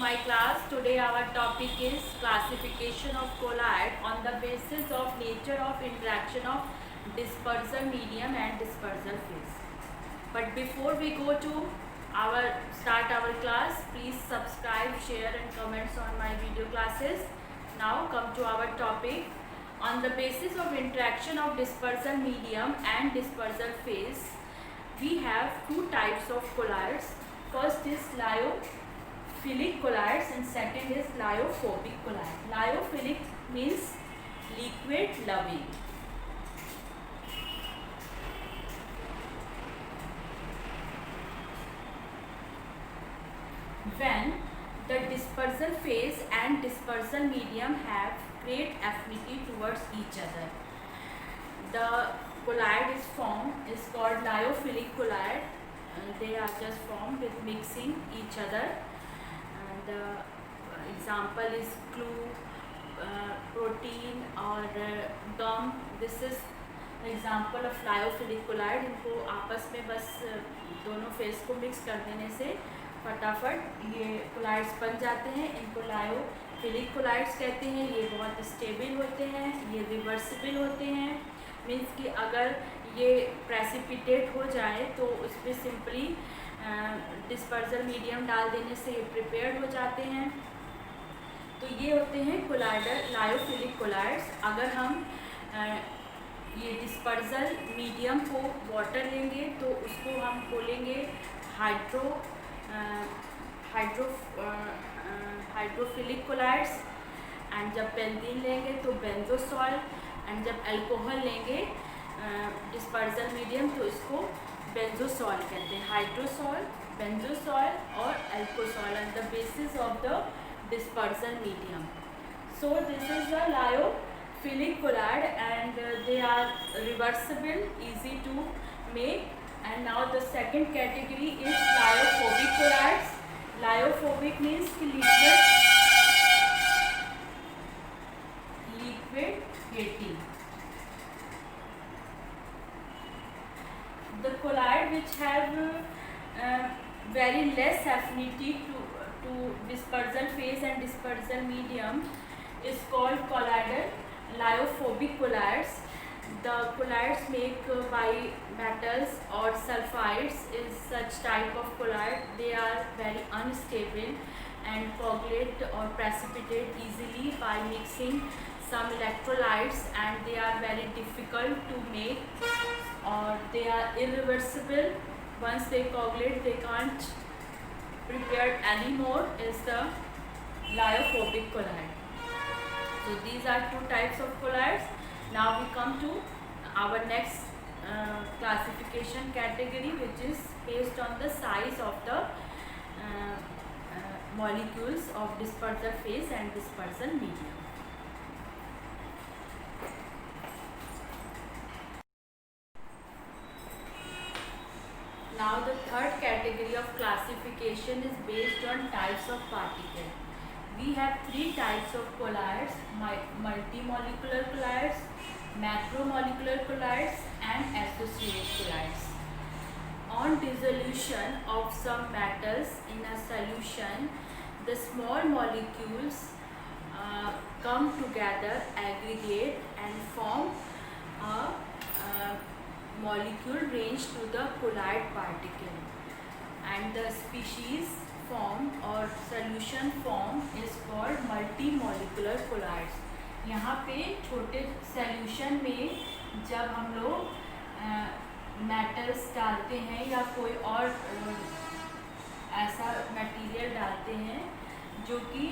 my class. Today our topic is classification of colloid on the basis of nature of interaction of dispersal medium and dispersal phase. But before we go to start our class, please subscribe, share and comments on my video classes. Now come to our topic. On the basis of interaction of dispersal medium and dispersal phase, we have two types of colloids. First is lyophilic colloids and second is lyophobic colloid. Lyophilic means liquid loving. When the dispersal phase and dispersal medium have great affinity towards each other, the colloid is called lyophilic colloid. They are just formed with mixing each other. And the example is glue, protein or gum. This is example of lyophilic colloid. इनको आपस में बस दोनों face को mix कर देने से फटाफट ये कोलाइड्स बन जाते हैं. इनको लायोफिलिक कोलाइड्स कहते हैं. ये बहुत स्टेबल होते हैं, ये रिवर्सिबल होते हैं. मीन्स कि अगर ये प्रेसिपिटेट हो जाए तो उस पर सिंपली डिस्पर्सल मीडियम डाल देने से ये प्रिपेयर्ड हो जाते हैं. तो ये होते हैं कोलाइडल लायोफिलिक कोलाइड्स. अगर हम ये डिस्पर्सल मीडियम को वाटर लेंगे तो उसको हम बोलेंगे हाइड्रोफिलिक कोलाइड्स. एंड जब बेंजीन लेंगे तो बेंजोसॉल. एंड जब अल्कोहल लेंगे डिस्पर्सल मीडियम तो इसको बेंजोसॉल कहते हैं. हाइड्रोसॉल, बेंजोसॉल और alcosol on the basis of the dispersal medium. So this is a lyophilic colloid and they are reversible, easy to make. And now the second category is lyophobic colloids. Lyophobic means liquid hating. The colloid which have very less affinity to dispersal phase and dispersal medium is called colloidal lyophobic colloids. The colloids made by metals or sulfides is such type of colloid. They are very unstable and coagulate or precipitate easily by mixing some electrolytes, and they are very difficult to make, or they are irreversible. Once they coagulate, they can't prepared anymore. Is the lyophobic colloid. So these are two types of colloids. Now we come to our next classification category, which is based on the size of the molecules of dispersal phase and dispersal medium. Now the third category of classification is based on types of particles. We have three types of colloids: multimolecular colloids, macromolecular colloids and associated colloids. On dissolution of some metals in a solution, the small molecules come together, aggregate and form a molecule range to the colloid particle, and the species form or solution form is called multimolecular colloids. यहाँ पे छोटे solution में जब हम लोग metals डालते हैं या कोई और ऐसा मटेरियल डालते हैं जो कि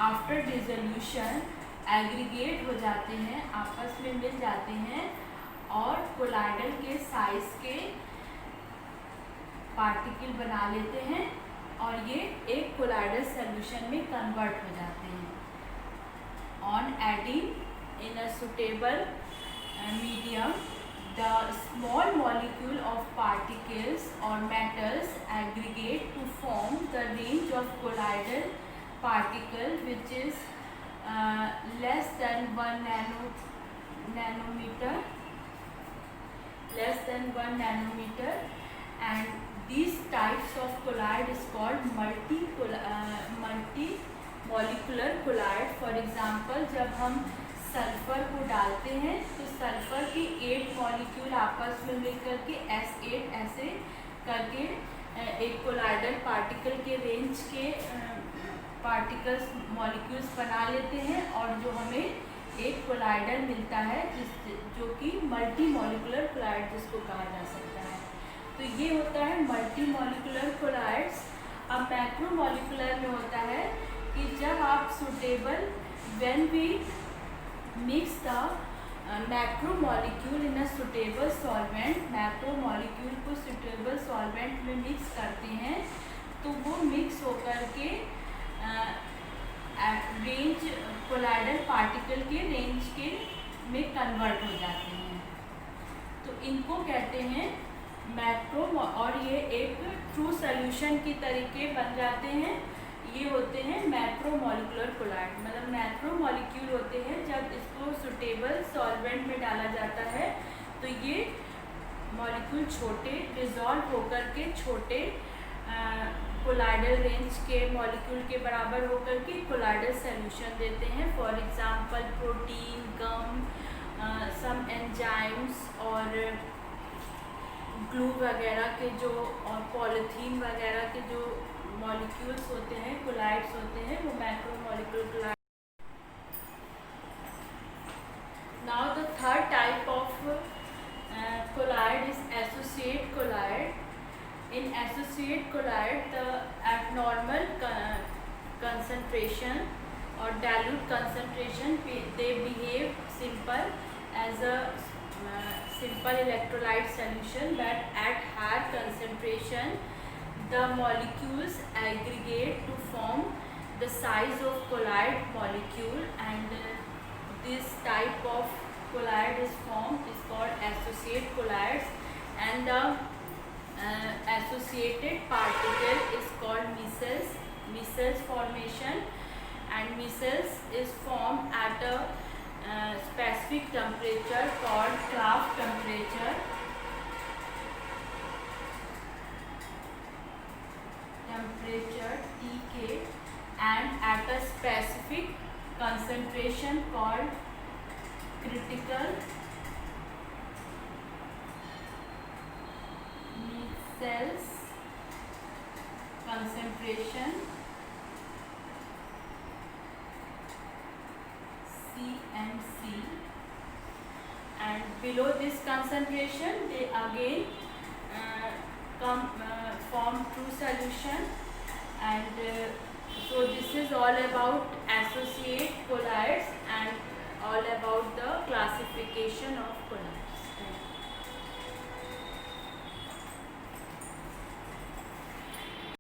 आफ्टर डिसोल्यूशन एग्रीगेट हो जाते हैं, आपस में मिल जाते हैं और कोलाइडल के साइज के पार्टिकल बना लेते हैं और ये एक कोलाइडल सॉल्यूशन में कन्वर्ट हो जाते हैं. On adding in a suitable medium, the small molecule of particles और metals aggregate to form the range of colloidal particle which is less than 1 nanometer, and These types of colloid is called multi-molecular colloid. For example, जब हम sulphur को डालते हैं तो sulphur के 8 molecule आपस में मिलकर के S8 ऐसे करके एक कोलाइडल पार्टिकल के रेंज के पार्टिकल्स मॉलिक्यूल्स बना लेते हैं और जो हमें एक कोलाइडल मिलता है जो कि मल्टी मॉलिकुलर कोलाइड जिसको कहा जा सकता है। तो ये होता है मल्टी मॉलिकुलर कोलाइड्स। अब मैक्रो मॉलिकुलर में होता है कि जब आप suitable when we mix the macro molecule in a suitable solvent, macro molecule को सुटेबल सॉल्वेंट में मिक्स करते हैं तो वो मिक्स होकर के रेंज कोलाइडल पार्टिकल के रेंज के में कन्वर्ट हो जाते हैं। तो इनको कहते हैं मैक्रो, और ये एक ट्रू सॉल्यूशन की तरीके बन जाते हैं। ये होते हैं मैक्रो मॉलिकुलर कोलाइड। मतलब मैक्रो मॉलिक्यूल होते हैं जब इसको सुटेबल सॉल्वेंट में डाला जाता है तो ये मॉलिक्यूल छोटे डिज़ोल्व होकर के छोटे कोलाइडल रेंज के मॉलिक्यूल के बराबर होकर के कोलाइडल सॉल्यूशन देते हैं। For example protein, gum, some enzymes और ग्लू वगैरह के जो और पॉलीथीन वगैरह के जो मॉलिक्यूल्स होते हैं, कोलाइड्स होते हैं, वो macro molecular colloid. Now the third type of colloid is associate colloid. In associate colloid, at normal concentration or dilute concentration, they behave simple as a simple electrolyte solution, but at higher concentration, the molecules aggregate to form the size of colloid molecule, and this type of colloid is called associate colloids, and the associated particle is called micelles formation, and micelles is formed at a specific temperature called Claff temperature. Tk, and at a specific concentration called critical cells concentration CMC, and below this concentration they again form true solution, and so this is all about associate colloids and all about the classification of colloids.